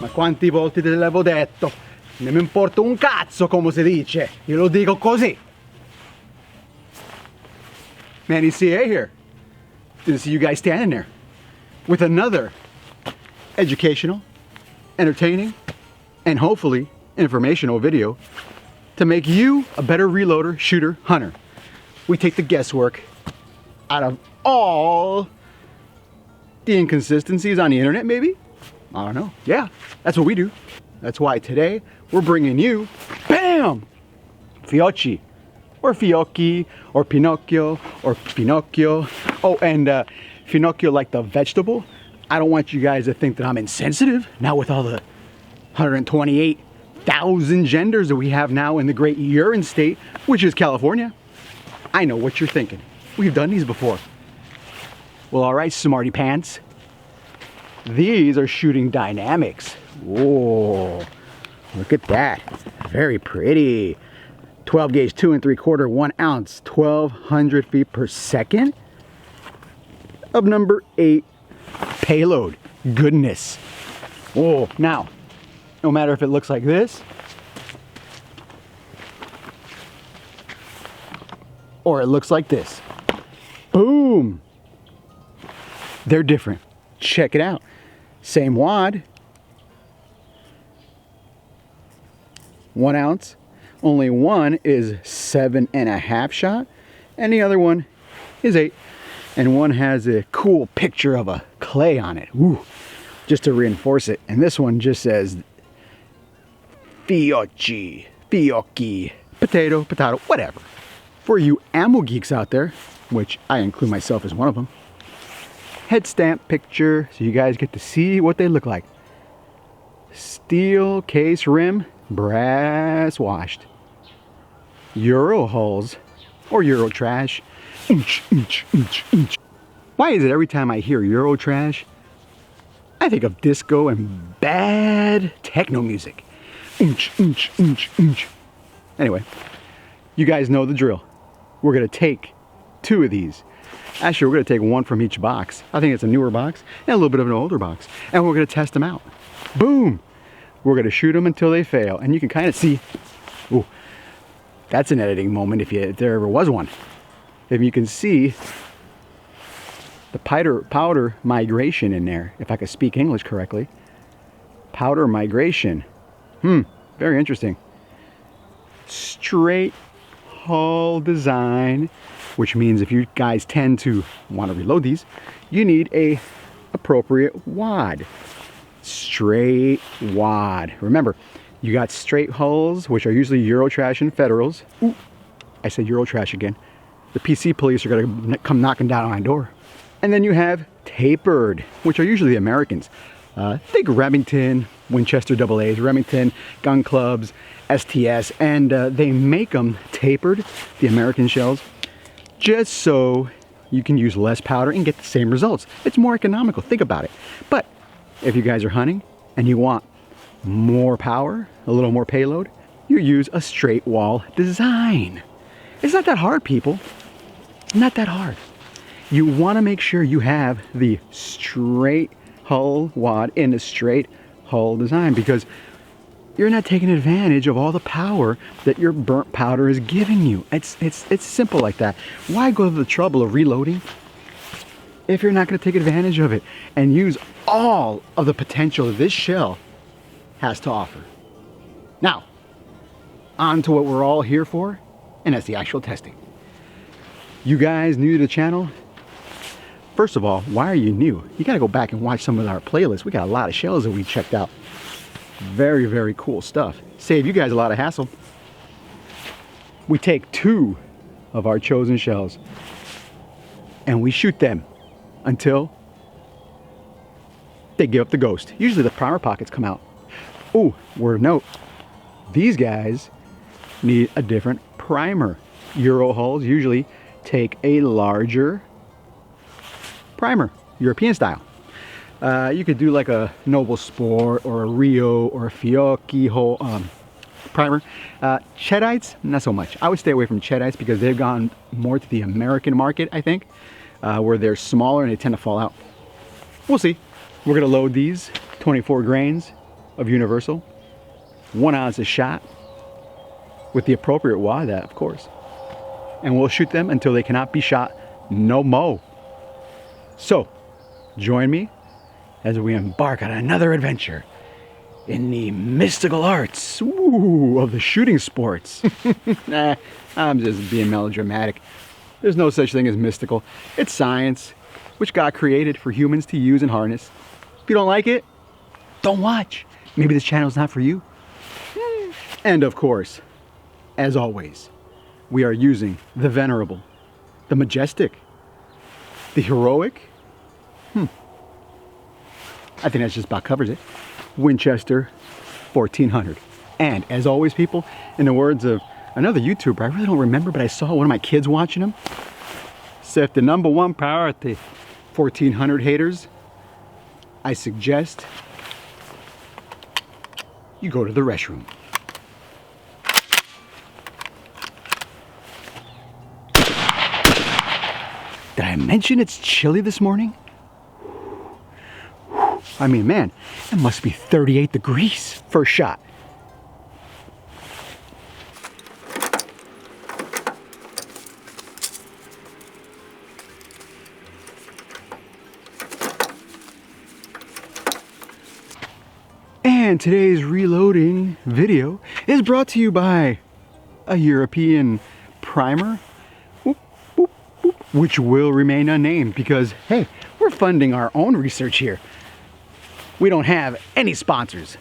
Ma quanti volte te l'avevo detto? Non mi importa un cazzo come si dice, io lo dico così. Man, you see here. Didn't see you guys standing there with another educational, entertaining, and hopefully informational video to make you a better reloader, shooter, hunter. We take the guesswork out of all the inconsistencies on the internet, maybe? I don't know. Yeah, that's what we do. That's why today we're bringing you, bam, Fiocchi, or Fiocchi, or Pinocchio, or Pinocchio. Oh, and Pinocchio like the vegetable. I don't want you guys to think that I'm insensitive. Now with all the 128,000 genders that we have now in the great urine state, which is California. I know what you're thinking. We've done these before. Well, all right, smarty pants. These are shooting dynamics. Whoa, look at that. Very pretty. 12 gauge 2 3/4 1 ounce, 1200 feet per second of number 8 payload. Goodness. Whoa, now, no matter if it looks like this or it looks like this, boom, they're different. Check it out. Same wad, 1 ounce, only one is 7.5 shot and the other one is 8, and one has a cool picture of a clay on it. Ooh, just to reinforce it. And this one just says Fiocchi, Fiocchi, potato, potato, whatever. For you ammo geeks out there, which I include myself as one of them, head stamp picture so you guys get to see what they look like. Steel case rim, brass washed. Euro hulls or Euro trash. Why is it every time I hear Euro trash, I think of disco and bad techno music? Anyway, you guys know the drill. We're gonna take 2 of these. Actually, we're gonna take 1 from each box. I think it's a newer box and a little bit of an older box. And we're gonna test them out. Boom! We're gonna shoot them until they fail. And you can kind of see, ooh, that's an editing moment if there ever was one. If you can see the powder migration in there, if I could speak English correctly. Powder migration. Very interesting. Straight hull design, which means if you guys tend to want to reload these, you need a appropriate wad. Straight wad. Remember, you got straight hulls, which are usually Eurotrash and Federals. Ooh, I said Eurotrash again. The PC police are going to come knocking down on my door. And then you have tapered, which are usually the Americans. Think Remington, Winchester AA's, Remington, gun clubs, STS, and they make them tapered, the American shells, just so you can use less powder and get the same results. It's more economical, think about it. But if you guys are hunting and you want more power, a little more payload, you use a straight wall design. It's not that hard, people. Not that hard. You want to make sure you have the straight hull wad in a straight hull design, because you're not taking advantage of all the power that your burnt powder is giving you. It's simple like that. Why go to the trouble of reloading if you're not going to take advantage of it and use all of the potential that this shell has to offer? Now, on to what we're all here for, and that's the actual testing. You guys new to the channel? First of all, why are you new? You got to go back and watch some of our playlists. We got a lot of shells that we checked out. Very, very cool stuff. Save you guys a lot of hassle. We take 2 of our chosen shells and we shoot them until they give up the ghost. Usually the primer pockets come out. Oh, word of note, these guys need a different primer. Euro hulls usually take a larger primer, European style. You could do like a Noble Sport or a Rio or a Fiocchi whole primer. Chedites, not so much. I would stay away from Chedites because they've gone more to the American market, I think. where they're smaller and they tend to fall out. We'll see. We're gonna load these 24 grains of Universal, 1 ounce a shot, with the appropriate wad, of course. And we'll shoot them until they cannot be shot no mo. So, join me as we embark on another adventure in the mystical arts of the shooting sports. Nah, I'm just being melodramatic. There's no such thing as mystical. It's science, which God created for humans to use and harness. If you don't like it, don't watch. Maybe this channel's not for you. And of course, as always, we are using the venerable, the majestic, the heroic. I think that just about covers it. Winchester 1400. And as always, people, in the words of another YouTuber, I really don't remember, but I saw one of my kids watching him. Said the #1 priority, 1400 haters, I suggest you go to the restroom. Did I mention it's chilly this morning? I mean, man, it must be 38 degrees first shot. And today's reloading video is brought to you by a European primer, which will remain unnamed because, hey, we're funding our own research here. We don't have any sponsors.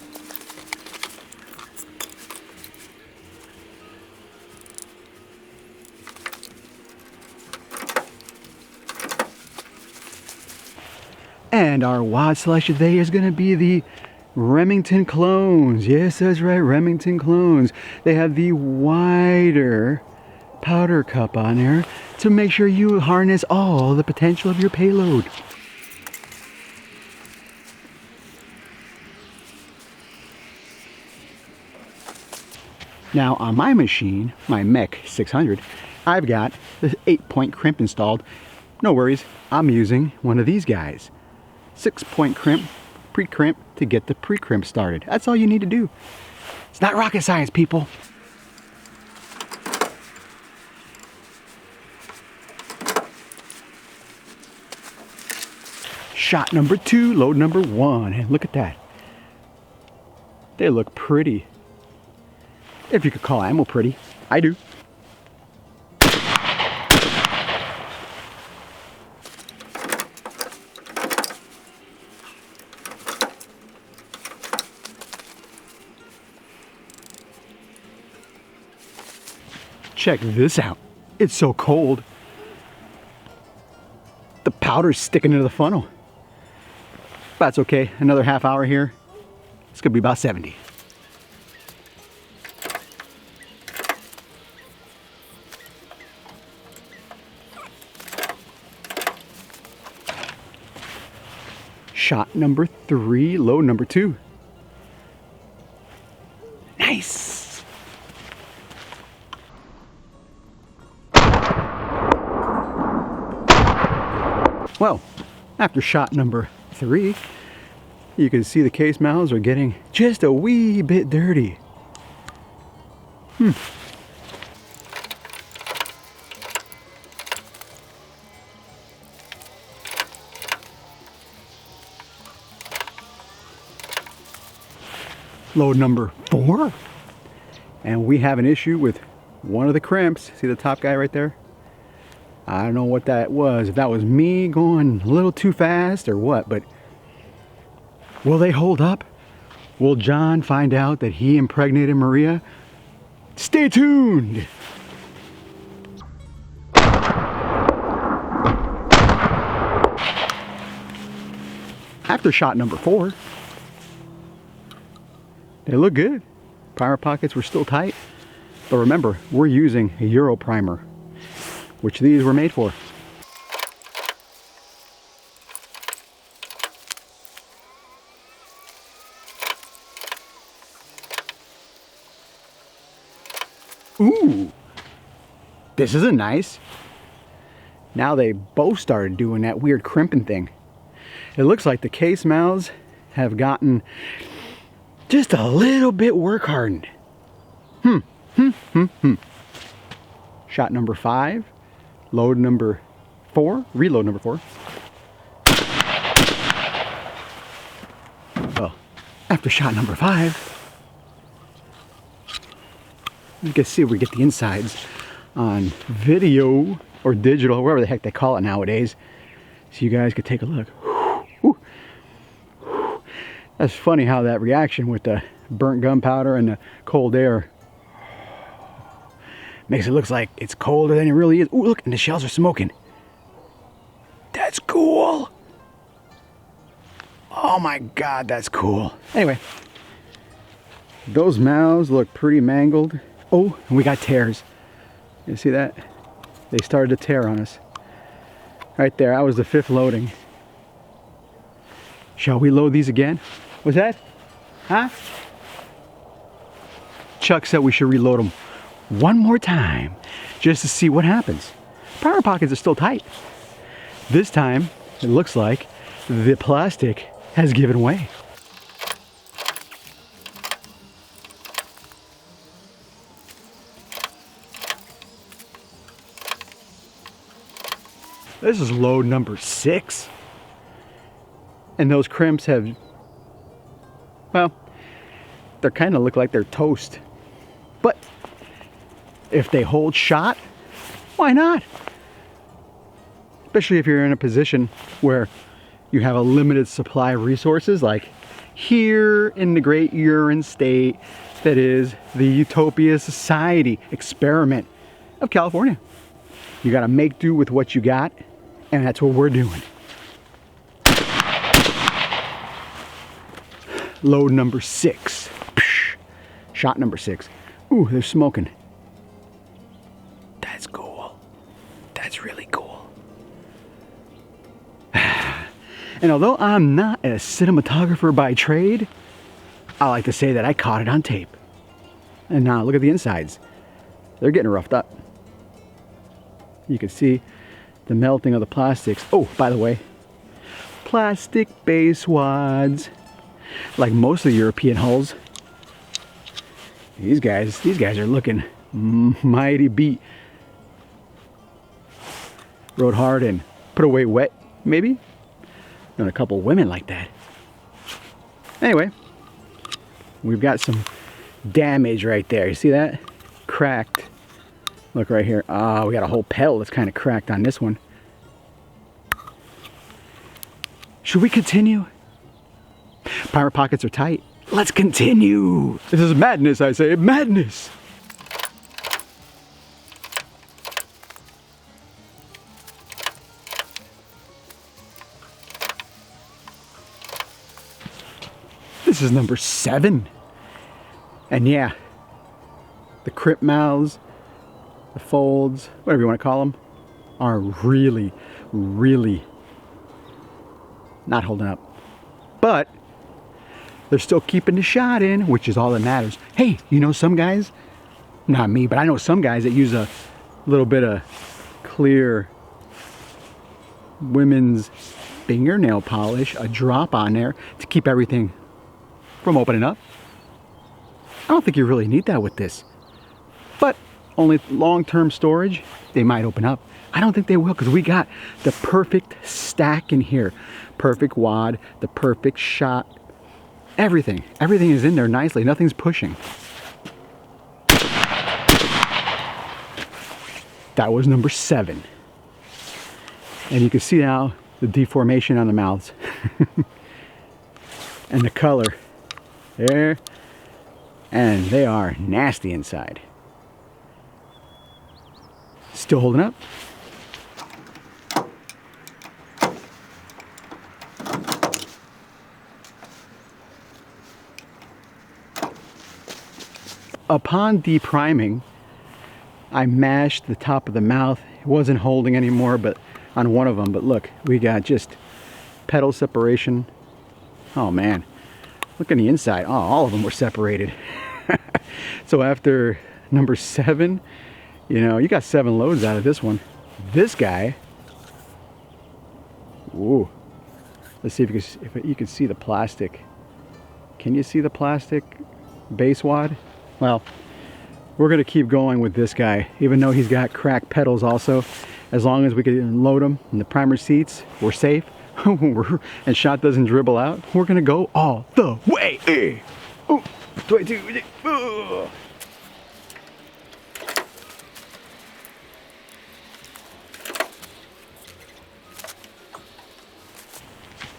And our wad selection today is going to be the Remington clones. Yes, that's right, Remington clones. They have the wider powder cup on there to make sure you harness all the potential of your payload. Now on my machine, my Mech 600, I've got the 8-point crimp installed. No worries, I'm using one of these guys. 6-point crimp, pre-crimp to get the pre-crimp started. That's all you need to do. It's not rocket science, people. Shot number 2, load number 1, and look at that. They look pretty. If you could call ammo pretty. I do. Check this out. It's so cold. The powder's sticking into the funnel. But that's okay. Another half hour here. It's gonna be about 70. Shot number 3, load number 2. Nice. Well, after shot number 3, you can see the case mouths are getting just a wee bit dirty. Load number 4, and we have an issue with one of the crimps. See the top guy right there? I don't know what that was, if that was me going a little too fast or what, but will they hold up? Will John find out that he impregnated Maria? Stay tuned! After shot number 4, they look good. Primer pockets were still tight. But remember, we're using a Euro primer, which these were made for. Ooh, this is a nice Now they both started doing that weird crimping thing. It looks like the case mouths have gotten just a little bit work hardened. Shot number 5, load number 4, reload number 4. Well, after shot number 5, you can see if we get the insides on video or digital, wherever the heck they call it nowadays, so you guys could take a look. That's funny how that reaction with the burnt gunpowder and the cold air makes it look like it's colder than it really is. Ooh, look, and the shells are smoking. That's cool. Oh my God, that's cool. Anyway, those mouths look pretty mangled. Oh, and we got tears. You see that? They started to tear on us. Right there, that was the 5th loading. Shall we load these again? What's that? Huh? Chuck said we should reload them one more time just to see what happens. Power pockets are still tight. This time, it looks like the plastic has given way. This is load number 6. And those crimps have, well, they kind of look like they're toast. But if they hold shot, why not? Especially if you're in a position where you have a limited supply of resources, like here in the great urine state that is the Utopia Society experiment of California. You got to make do with what you got, and that's what we're doing. Load number 6. Shot number 6. Ooh, they're smoking. That's cool. That's really cool. And although I'm not a cinematographer by trade, I like to say that I caught it on tape. And now look at the insides. They're getting roughed up. You can see the melting of the plastics. Oh, by the way, plastic base wads. Like most of the European hulls, these guys are looking mighty beat. Rode hard and put away wet, maybe. Known a couple women like that. Anyway, we've got some damage right there. You see that? Cracked. Look right here. Ah, we got a whole pedal that's kind of cracked on this one. Should we continue? Power pockets are tight. Let's continue. This is madness, I say. Madness. This is number 7. And yeah, the crimp mouths, the folds, whatever you want to call them, are really, really not holding up. But they're still keeping the shot in, which is all that matters. Hey, you know some guys, not me, but I know some guys that use a little bit of clear women's fingernail polish, a drop on there to keep everything from opening up. I don't think you really need that with this. But only long-term storage, they might open up. I don't think they will, because we got the perfect stack in here. Perfect wad, the perfect shot. Everything is in there nicely. Nothing's pushing. That was number 7. And you can see now the deformation on the mouths. And the color. There. And they are nasty inside. Still holding up. Upon depriming, I mashed the top of the mouth. It wasn't holding anymore, but on one of them. But look, we got just pedal separation. Oh man, look on the inside. Oh, all of them were separated. So after number 7, you know, you got 7 loads out of this one. This guy Ooh. Let's see if you can see the plastic. Can you see the plastic base wad? Well, we're gonna keep going with this guy, even though he's got cracked pedals also. As long as we can load him in the primer seats, we're safe. And shot doesn't dribble out. We're gonna go all the way. Oh, 22. Oh.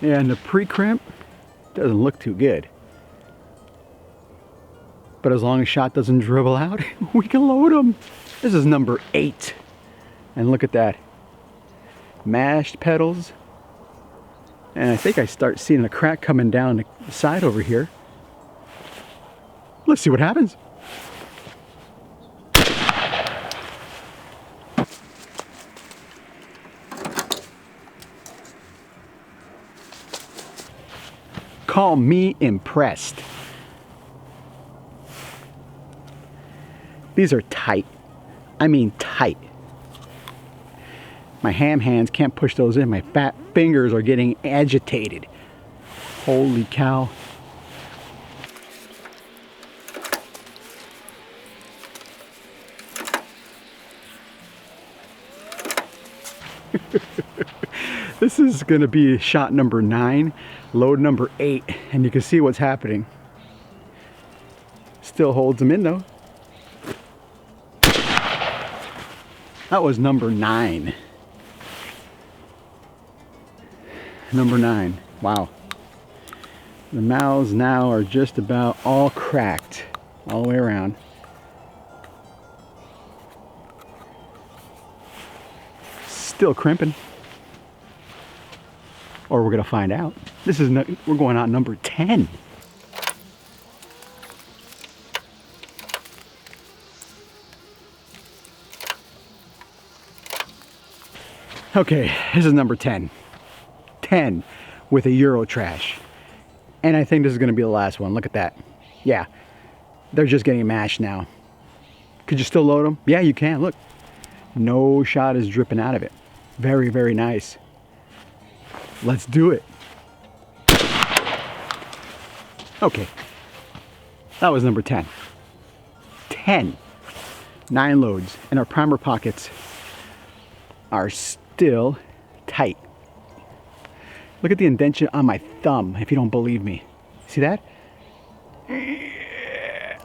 And the pre-crimp doesn't look too good. But as long as shot doesn't dribble out, we can load them. This is number 8. And look at that. Mashed pedals. And I think I start seeing a crack coming down the side over here. Let's see what happens. Call me impressed. These are tight. I mean tight. My ham hands can't push those in. My fat fingers are getting agitated. Holy cow. This is going to be shot number 9, load number 8, and you can see what's happening. Still holds them in though. That was number 9. Number 9. Wow. The mouths now are just about all cracked all the way around. Still crimping. Or we're gonna find out. We're going on number 10. Okay, this is number 10. 10 with a Euro trash. And I think this is gonna be the last one. Look at that. Yeah, they're just getting mashed now. Could you still load them? Yeah, you can, look. No shot is dripping out of it. Very, very nice. Let's do it. Okay, that was number 10. 10. 9 loads, and our primer pockets are still tight. Look at the indentation on my thumb, if you don't believe me. See that?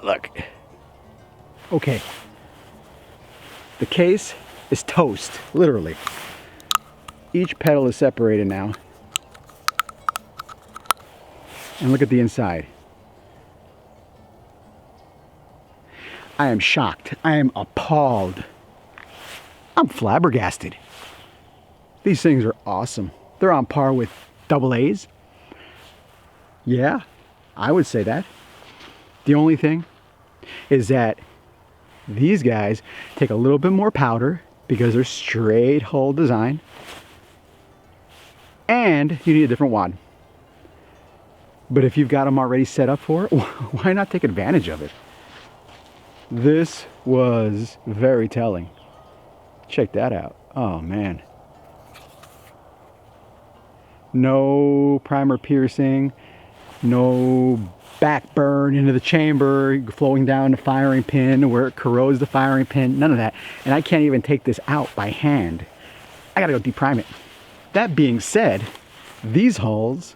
Look. Okay. The case is toast, literally. Each pedal is separated now. And look at the inside. I am shocked. I am appalled. I'm flabbergasted. These things are awesome. They're on par with AA's. Yeah, I would say that. The only thing is that these guys take a little bit more powder because they're straight hull design. And you need a different wad. But if you've got them already set up for it, why not take advantage of it? This was very telling. Check that out. Oh man. No primer piercing, no backburn into the chamber, flowing down the firing pin where it corrodes the firing pin, none of that. And I can't even take this out by hand. I gotta go deprime it. That being said, these hulls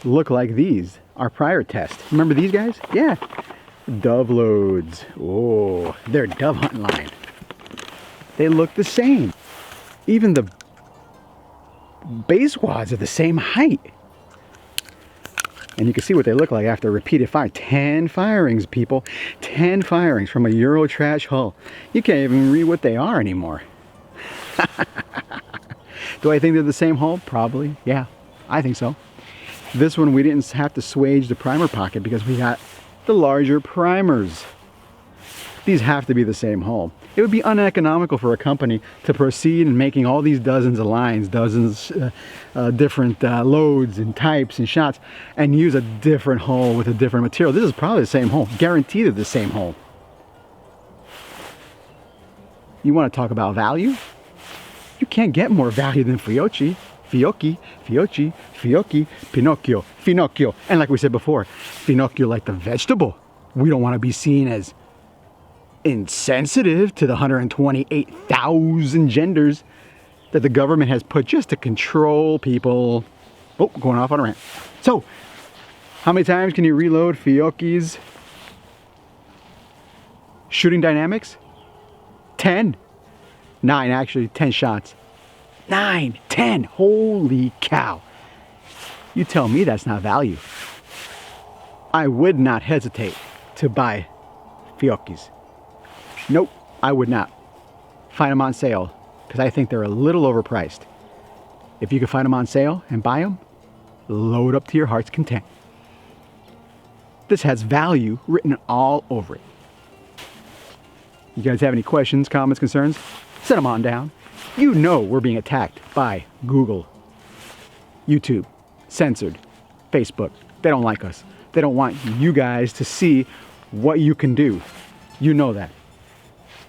look like these, our prior test. Remember these guys? Yeah. Dove loads. Oh, they're dove hunting line. They look the same. Even the base wads are the same height. And you can see what they look like after repeated fire. 10 firings, people. 10 firings from a Euro trash hull. You can't even read what they are anymore. Do I think they're the same hull? Probably. Yeah, I think so. This one we didn't have to swage the primer pocket because we got the larger primers. These have to be the same hull. It would be uneconomical for a company to proceed in making all these dozens of lines, dozens different loads and types and shots, and use a different hull with a different material. This is probably the same hull, guaranteed the same hull. You want to talk about value? You can't get more value than Fiocchi. Fiocchi, Fiocchi, Fiocchi, Pinocchio, Finocchio. And like we said before, Finocchio like the vegetable. We don't want to be seen as insensitive to the 128,000 genders that the government has put just to control people. Oh, going off on a rant. So, how many times can you reload Fiocchi's shooting dynamics? 10. 9, actually, 10 shots. 9, 10, holy cow. You tell me that's not value. I would not hesitate to buy Fiocchi's. Nope, I would not. Find them on sale, because I think they're a little overpriced. If you can find them on sale and buy them, load up to your heart's content. This has value written all over it. You guys have any questions, comments, concerns? Send them on down. You know we're being attacked by Google, YouTube, censored, Facebook. They don't like us. They don't want you guys to see what you can do. You know that.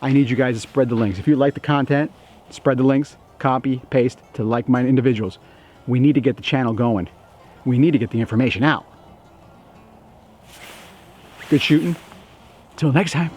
I need you guys to spread the links. If you like the content, spread the links, copy, paste to like-minded individuals. We need to get the channel going. We need to get the information out. Good shooting. Till next time.